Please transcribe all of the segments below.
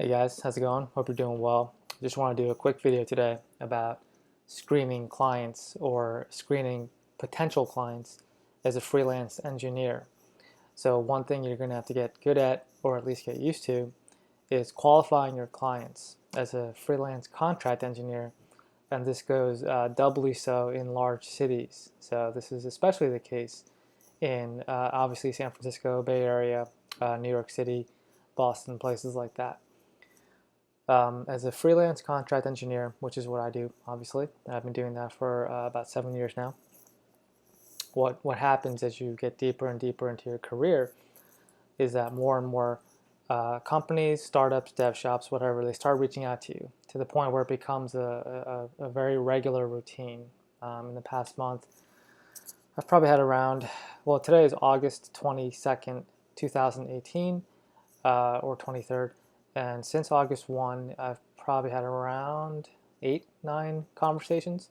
Hey guys, how's it going? Hope you're doing well. Just want to do a quick video today about screening clients or screening potential clients as a freelance engineer. So one thing you're going to have to get good at, or at least get used to, is qualifying your clients as a freelance contract engineer. And this goes doubly so in large cities. So this is especially the case in obviously San Francisco, Bay Area, New York City, Boston, places like that. As a freelance contract engineer, which is what I do, obviously. I've been doing that for about 7 years now. What happens as you get deeper and deeper into your career is that more and more companies, startups, dev shops, whatever, they start reaching out to you to the point where it becomes a very regular routine. In the past month, I've probably had around, well, today is August 22nd, 2018, or 23rd. And since August 1, I've probably had around 8, 9 conversations,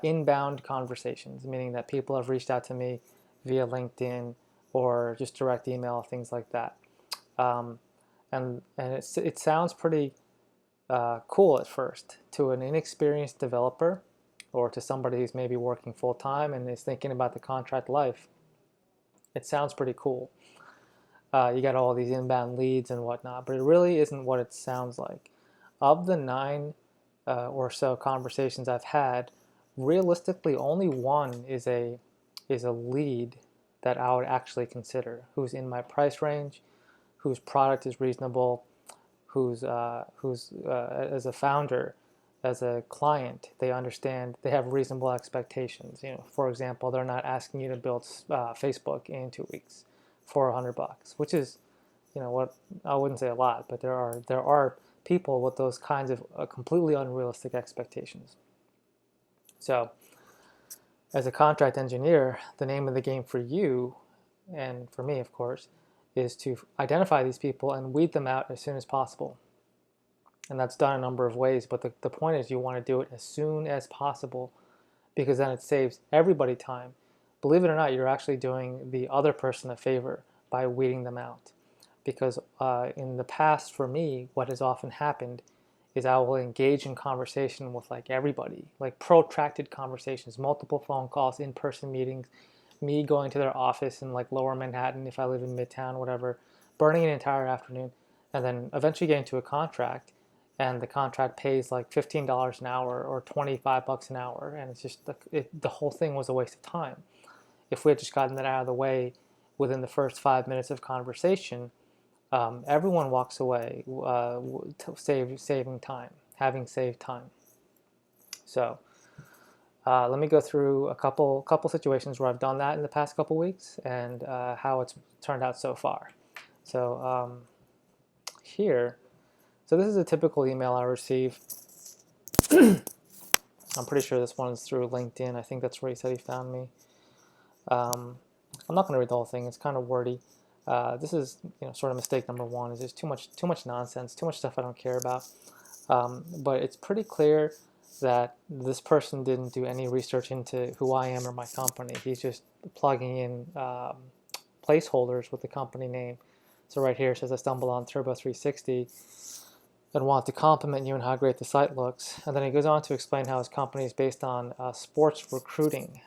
inbound conversations, meaning that people have reached out to me via LinkedIn or just direct email, things like that. Um, and it sounds pretty cool at first to an inexperienced developer or to somebody who's maybe working full time and is thinking about the contract life. It sounds pretty cool. You got all these inbound leads and whatnot, but it really isn't what it sounds like. Of the 9 or so conversations I've had, realistically, only one is a lead that I would actually consider, who's in my price range, whose product is reasonable, who's as a founder, as a client, they understand, they have reasonable expectations. For example, they're not asking you to build Facebook in 2 weeks for $100, which is, what I wouldn't say a lot, but there are people with those kinds of completely unrealistic expectations. So, as a contract engineer, the name of the game for you, and for me, of course, is to identify these people and weed them out as soon as possible. And that's done a number of ways, but the point is you want to do it as soon as possible because then it saves everybody time. Believe it or not, you're actually doing the other person a favor by weeding them out. Because in the past, for me, what has often happened is I will engage in conversation with like everybody, like protracted conversations, multiple phone calls, in-person meetings, me going to their office in like lower Manhattan if I live in Midtown, whatever, burning an entire afternoon, and then eventually getting to a contract, and the contract pays like $15 an hour or $25 an hour, and it's just the whole thing was a waste of time. If we had just gotten that out of the way within the first 5 minutes of conversation, everyone walks away saving time, having saved time. So let me go through a couple situations where I've done that in the past couple weeks and how it's turned out so far. So here, so this is a typical email I receive. I'm pretty sure this one is through LinkedIn. I think that's where he said he found me. I'm not going to read the whole thing. It's kind of wordy. This is sort of mistake number one. Is there's too much nonsense, too much stuff I don't care about. But it's pretty clear that this person didn't do any research into who I am or my company. He's just plugging in placeholders with the company name. So right here it says I stumbled on Turbo 360 and want to compliment you on how great the site looks. And then he goes on to explain how his company is based on sports recruiting.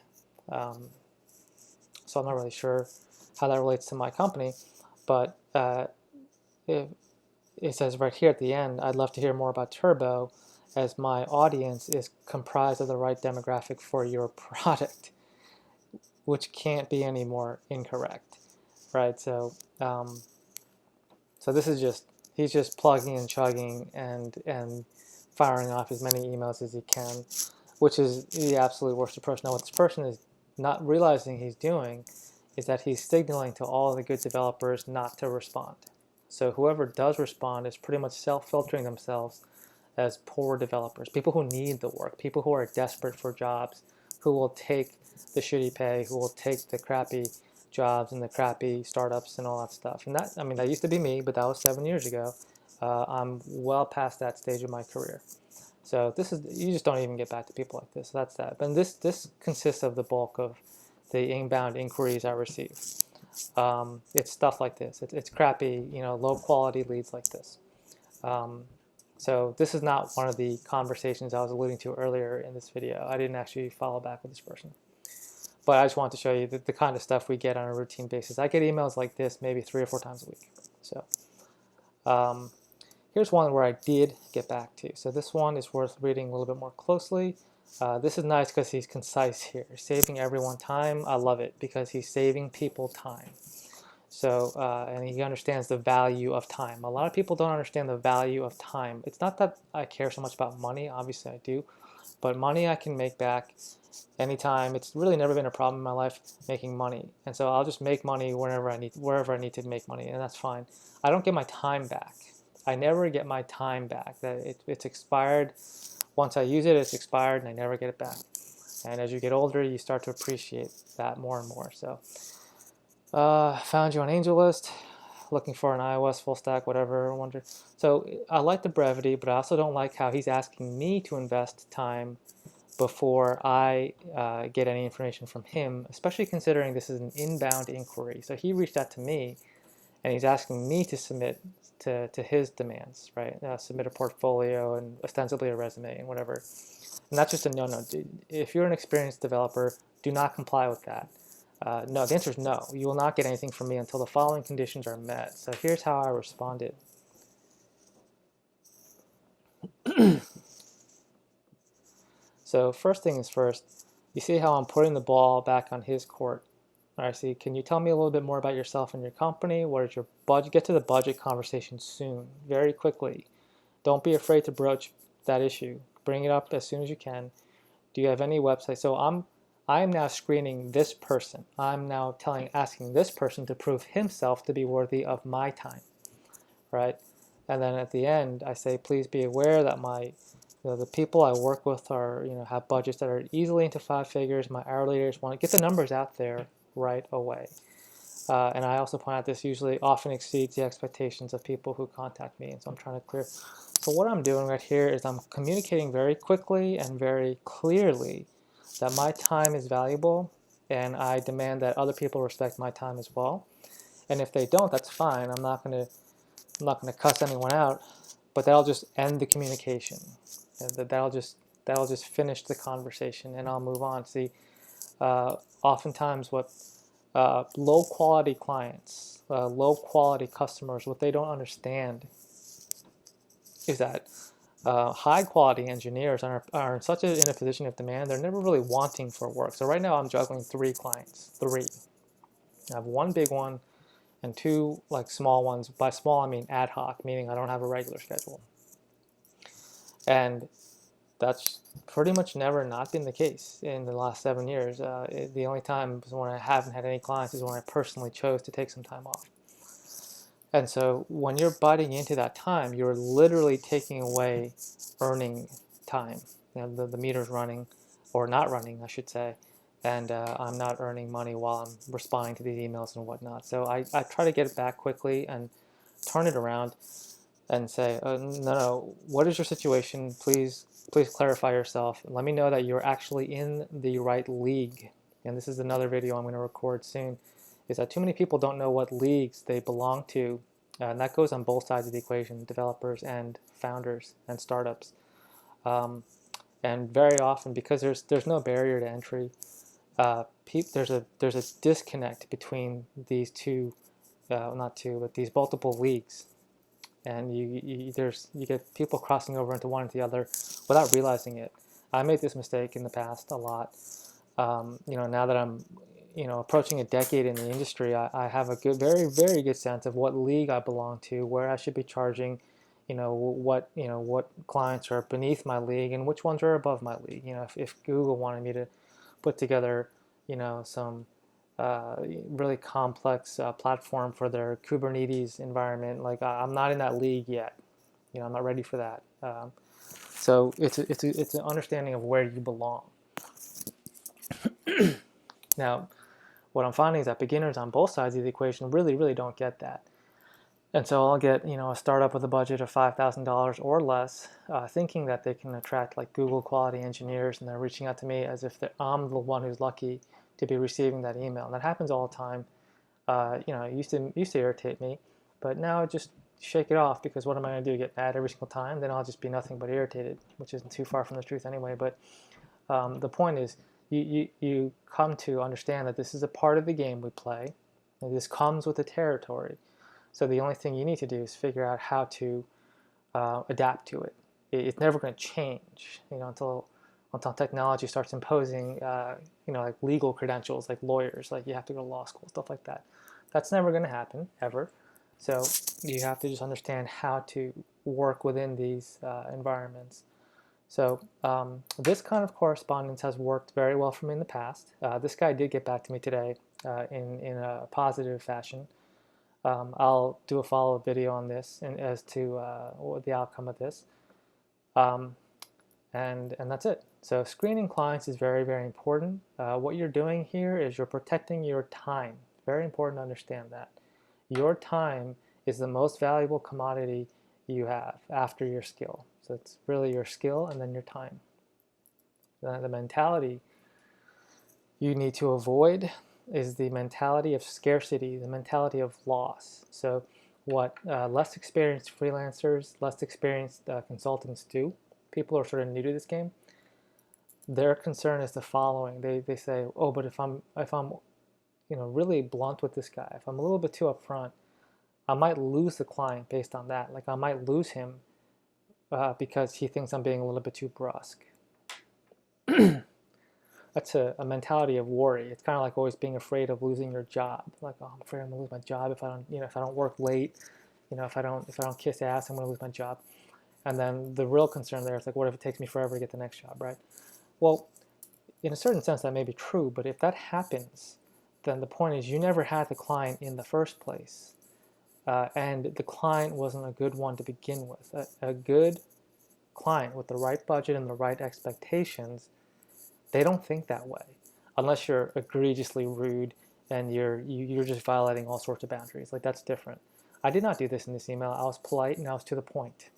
So I'm not really sure how that relates to my company, but it says right here at the end, I'd love to hear more about Turbo as my audience is comprised of the right demographic for your product, which can't be any more incorrect, right? So this is he's just plugging and chugging and firing off as many emails as he can, which is the absolute worst approach. Now what this person is not realizing he's doing is that he's signaling to all the good developers not to respond. So whoever does respond is pretty much self-filtering themselves as poor developers, people who need the work, people who are desperate for jobs, who will take the shitty pay, who will take the crappy jobs and the crappy startups and all that stuff. And that used to be me, but that was 7 years ago. I'm well past that stage of my career. So you just don't even get back to people like this. So that's that. And this consists of the bulk of the inbound inquiries I receive. It's stuff like this. It's crappy, low quality leads like this. So this is not one of the conversations I was alluding to earlier in this video. I didn't actually follow back with this person. But I just wanted to show you the kind of stuff we get on a routine basis. I get emails like this maybe 3 or 4 times a week. So here's one where I did get back to. So this one is worth reading a little bit more closely. This is nice because he's concise here. Saving everyone time. I love it because he's saving people time. So, and he understands the value of time. A lot of people don't understand the value of time. It's not that I care so much about money. Obviously I do. But money I can make back anytime. It's really never been a problem in my life making money. And so I'll just make money wherever I need to make money, and that's fine. I don't get my time back. I never get my time back. It's expired. Once I use it, it's expired, and I never get it back. And as you get older, you start to appreciate that more and more. So, found you on AngelList, looking for an iOS full stack, whatever. Wonder. So I like the brevity, but I also don't like how he's asking me to invest time before I get any information from him, especially considering this is an inbound inquiry. So he reached out to me, and he's asking me to submit to his demands, right? Submit a portfolio and ostensibly a resume and whatever. And that's just a no-no. If you're an experienced developer, do not comply with that. No, the answer is no. You will not get anything from me until the following conditions are met. So here's how I responded. So first thing is first, you see how I'm putting the ball back on his court. All right, see, can you tell me a little bit more about yourself and your company? What is your budget? Get to the budget conversation soon, very quickly. Don't be afraid to broach that issue. Bring it up as soon as you can. Do you have any website? So I'm now screening this person. I'm now asking this person to prove himself to be worthy of my time, right? And then at the end, I say, please be aware that the people I work with are, have budgets that are easily into 5 figures. My hourly rates want to get the numbers out there right away. And I also point out this usually often exceeds the expectations of people who contact me, and so I'm trying to clear. So what I'm doing right here is I'm communicating very quickly and very clearly that my time is valuable, and I demand that other people respect my time as well. And if they don't, that's fine. I'm not going to cuss anyone out, but that'll just end the communication. That'll just finish the conversation, and I'll move on. See, oftentimes what low quality clients, low quality customers, what they don't understand is that high quality engineers are in such in a position of demand, they're never really wanting for work. So right now I'm juggling 3 clients, 3. I have 1 big one and 2 like small ones. By small I mean ad hoc, meaning I don't have a regular schedule. And that's pretty much never not been the case in the last 7 years. The only time when I haven't had any clients is when I personally chose to take some time off. And so when you're butting into that time, you're literally taking away earning time. The meter's running, or not running, I should say, and I'm not earning money while I'm responding to these emails and whatnot. So I try to get it back quickly and turn it around and say, no, what is your situation? Please clarify yourself. Let me know that you're actually in the right league. And this is another video I'm going to record soon, is that too many people don't know what leagues they belong to. And that goes on both sides of the equation, developers and founders and startups. And very often, because there's no barrier to entry, there's a disconnect between these two, not two, but these multiple leagues. And you get people crossing over into one into the other without realizing it. I made this mistake in the past a lot. Now that I'm approaching a decade in the industry, I have a very, very good sense of what league I belong to, where I should be charging, what clients are beneath my league and which ones are above my league. If Google wanted me to put together, some really complex platform for their Kubernetes environment, like I'm not in that league yet. I'm not ready for that. So it's an understanding of where you belong. Now, what I'm finding is that beginners on both sides of the equation really, really don't get that. And so I'll get a startup with a budget of $5,000 or less, thinking that they can attract like Google quality engineers, and they're reaching out to me as if I'm the one who's lucky to be receiving that email. And that happens all the time. It used to irritate me, but now it just shake it off, because what am I going to do? Get mad every single time? Then I'll just be nothing but irritated, which isn't too far from the truth anyway. But the point is, you come to understand that this is a part of the game we play, and this comes with the territory. So the only thing you need to do is figure out how to adapt to it. It's never going to change, until technology starts imposing, like legal credentials, like lawyers, like you have to go to law school, stuff like that. That's never going to happen ever. So you have to just understand how to work within these environments. So this kind of correspondence has worked very well for me in the past. This guy did get back to me today in a positive fashion. I'll do a follow-up video on this and as to what the outcome of this. And that's it. So screening clients is very, very important. What you're doing here is you're protecting your time. Very important to understand that. Your time is the most valuable commodity you have after your skill. So it's really your skill and then your time. The mentality you need to avoid is the mentality of scarcity, the mentality of loss. So what less experienced freelancers, less experienced consultants do, people who are sort of new to this game, their concern is the following. They say, oh, but if I'm really blunt with this guy, if I'm a little bit too upfront, I might lose the client based on that. Like I might lose him because he thinks I'm being a little bit too brusque. That's a mentality of worry. It's kind of like always being afraid of losing your job. Like, oh, I'm afraid I'm gonna lose my job if I don't, if I don't work late, if I don't kiss ass, I'm gonna lose my job. And then the real concern there is like, what if it takes me forever to get the next job, right? Well, in a certain sense, that may be true, but if that happens, then the point is you never had the client in the first place. And the client wasn't a good one to begin with. A good client with the right budget and the right expectations, they don't think that way, unless you're egregiously rude and you're just violating all sorts of boundaries. Like that's different. I did not do this in this email. I was polite and I was to the point,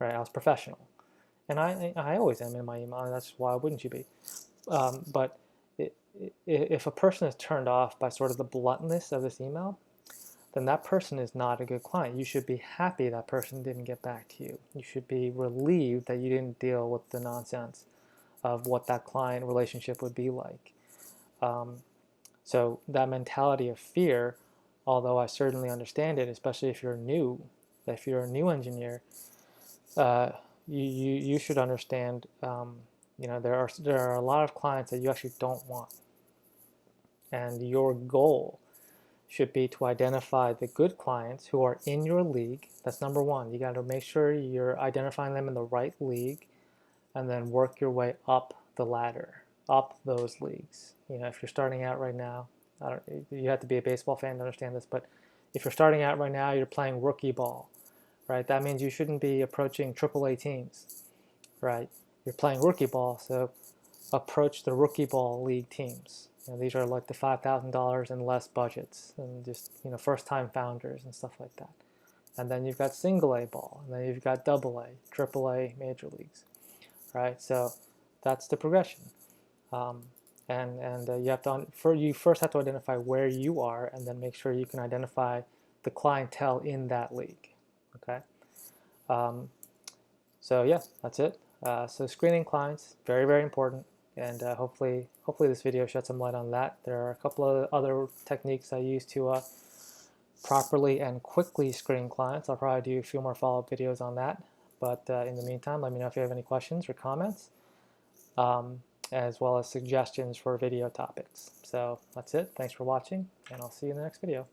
right? I was professional, and I always am in my email, and that's why wouldn't you be? But if a person is turned off by sort of the bluntness of this email, then that person is not a good client. You should be happy that person didn't get back to you. You should be relieved that you didn't deal with the nonsense of what that client relationship would be like. So that mentality of fear, although I certainly understand it, especially if you're new, if you're a new engineer, you should understand. There are a lot of clients that you actually don't want, and your goal should be to identify the good clients who are in your league. That's number one. You got to make sure you're identifying them in the right league, and then work your way up the ladder, up those leagues. If you're starting out right now, you have to be a baseball fan to understand this, but if you're starting out right now, you're playing rookie ball, right? That means you shouldn't be approaching AAA teams, right? You're playing rookie ball, so approach the rookie ball league teams. These are like the $5,000 and less budgets, and just first-time founders and stuff like that. And then you've got single A ball, and then you've got double A, triple A major leagues, right? So that's the progression. You first have to identify where you are, and then make sure you can identify the clientele in that league. Okay. So yeah, that's it. So screening clients, very, very important. And hopefully this video shed some light on that. There are a couple of other techniques I use to properly and quickly screen clients. I'll probably do a few more follow-up videos on that. But in the meantime, let me know if you have any questions or comments, as well as suggestions for video topics. So that's it. Thanks for watching, and I'll see you in the next video.